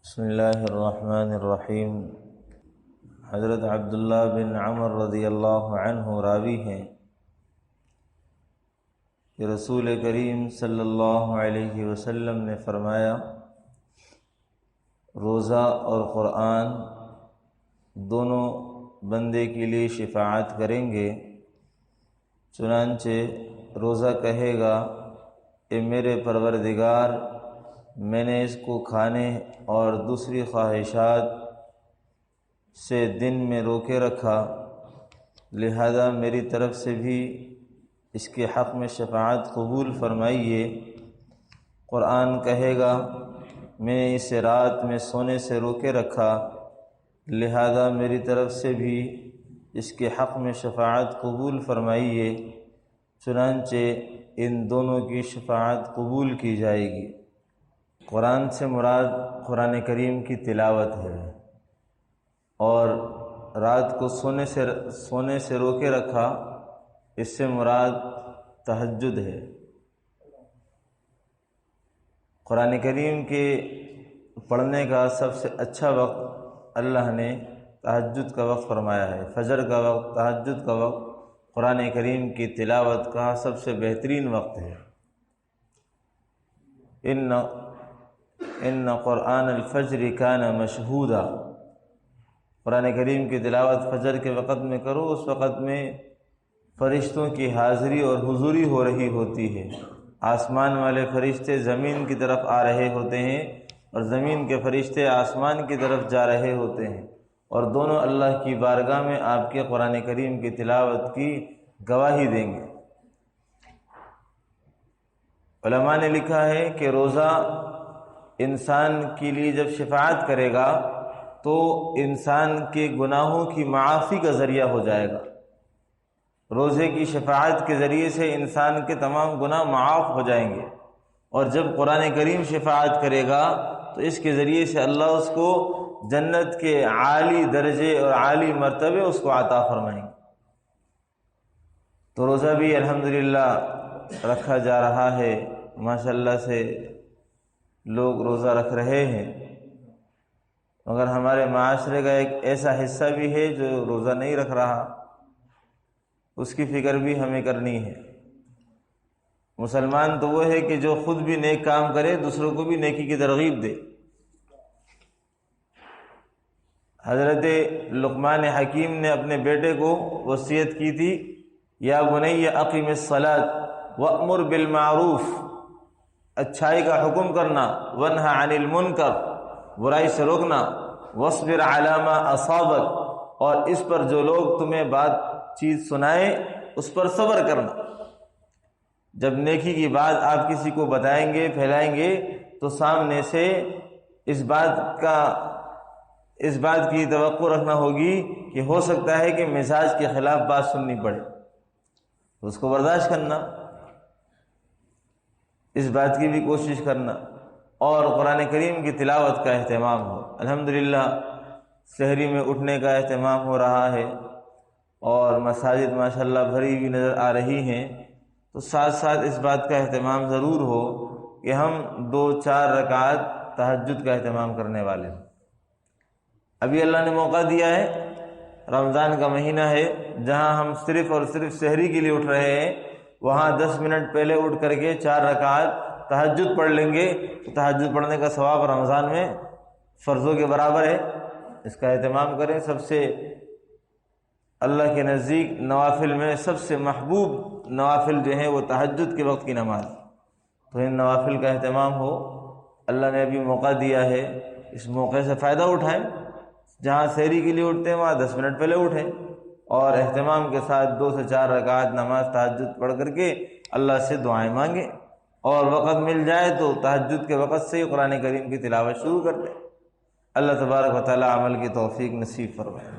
بسم اللہ الرحمن الرحیم۔ حضرت عبداللہ بن عمر رضی اللہ عنہ راوی ہیں کہ رسول کریم صلی اللہ علیہ وسلم نے فرمایا، روزہ اور قرآن دونوں بندے کے لیے شفاعت کریں گے۔ چنانچہ روزہ کہے گا، اے میرے پروردگار، میں نے اس کو کھانے اور دوسری خواہشات سے دن میں روکے رکھا، لہذا میری طرف سے بھی اس کے حق میں شفاعت قبول فرمائیے۔ قرآن کہے گا، میں نے اسے رات میں سونے سے روکے رکھا، لہذا میری طرف سے بھی اس کے حق میں شفاعت قبول فرمائیے۔ چنانچہ ان دونوں کی شفاعت قبول کی جائے گی۔ قرآن سے مراد قرآن کریم کی تلاوت ہے، اور رات کو سونے سے روکے رکھا، اس سے مراد تہجد ہے۔ قرآن کریم کے پڑھنے کا سب سے اچھا وقت اللہ نے تہجد کا وقت فرمایا ہے۔ فجر کا وقت، تہجد کا وقت قرآن کریم کی تلاوت کا سب سے بہترین وقت ہے۔ ان قرآن الفجر کان مشہودا، قرآن کریم کی تلاوت فجر کے وقت میں کرو، اس وقت میں فرشتوں کی حاضری اور حضوری ہو رہی ہوتی ہے۔ آسمان والے فرشتے زمین کی طرف آ رہے ہوتے ہیں، اور زمین کے فرشتے آسمان کی طرف جا رہے ہوتے ہیں، اور دونوں اللہ کی بارگاہ میں آپ کے قرآن کریم کی تلاوت کی گواہی دیں گے۔ علماء نے لکھا ہے کہ روزہ انسان کے لیے جب شفاعت کرے گا تو انسان کے گناہوں کی معافی کا ذریعہ ہو جائے گا۔ روزے کی شفاعت کے ذریعے سے انسان کے تمام گناہ معاف ہو جائیں گے، اور جب قرآن کریم شفاعت کرے گا تو اس کے ذریعے سے اللہ اس کو جنت کے عالی درجے اور عالی مرتبے اس کو عطا فرمائیں گے۔ تو روزہ بھی الحمدللہ رکھا جا رہا ہے، ماشاءاللہ سے لوگ روزہ رکھ رہے ہیں، مگر ہمارے معاشرے کا ایک ایسا حصہ بھی ہے جو روزہ نہیں رکھ رہا، اس کی فکر بھی ہمیں کرنی ہے۔ مسلمان تو وہ ہے کہ جو خود بھی نیک کام کرے، دوسروں کو بھی نیکی کی ترغیب دے۔ حضرت لقمان حکیم نے اپنے بیٹے کو وصیت کی تھی، یا بنی اقم الصلاۃ وامر بالمعروف، اچھائی کا حکم کرنا، ونہی عن المنکر، برائی سے روکنا، واصبر علی ما اصابک، اور اس پر جو لوگ تمہیں بات چیز سنائیں اس پر صبر کرنا۔ جب نیکی کی بات آپ کسی کو بتائیں گے، پھیلائیں گے، تو سامنے سے اس بات کی توقع رکھنا ہوگی کہ ہو سکتا ہے کہ مزاج کے خلاف بات سننی پڑے، تو اس کو برداشت کرنا، اس بات کی بھی کوشش کرنا، اور قرآن کریم کی تلاوت کا اہتمام ہو۔ الحمدللہ سحری میں اٹھنے کا اہتمام ہو رہا ہے، اور مساجد ماشاءاللہ بھری ہوئی نظر آ رہی ہیں، تو ساتھ ساتھ اس بات کا اہتمام ضرور ہو کہ ہم 2-4 رکعات تہجد کا اہتمام کرنے والے ہیں۔ ابھی اللہ نے موقع دیا ہے، رمضان کا مہینہ ہے، جہاں ہم صرف اور صرف سحری کے لیے اٹھ رہے ہیں، وہاں 10 منٹ پہلے اٹھ کر کے 4 رکعات تہجد پڑھ لیں گے تو تہجد پڑھنے کا ثواب رمضان میں فرضوں کے برابر ہے۔ اس کا اہتمام کریں۔ سب سے اللہ کے نزدیک نوافل میں سب سے محبوب نوافل جو ہیں وہ تہجد کے وقت کی نماز، تو ان نوافل کا اہتمام ہو۔ اللہ نے ابھی موقع دیا ہے، اس موقع سے فائدہ اٹھائیں۔ جہاں سحری کے لیے اٹھتے ہیں وہاں 10 منٹ پہلے اٹھیں، اور اہتمام کے ساتھ 2 سے 4 رکعات نماز تہجد پڑھ کر کے اللہ سے دعائیں مانگیں، اور وقت مل جائے تو تہجد کے وقت سے ہی قرآن کریم کی تلاوت شروع کر دیں۔ اللہ تبارک و تعالی عمل کی توفیق نصیب فرمائے۔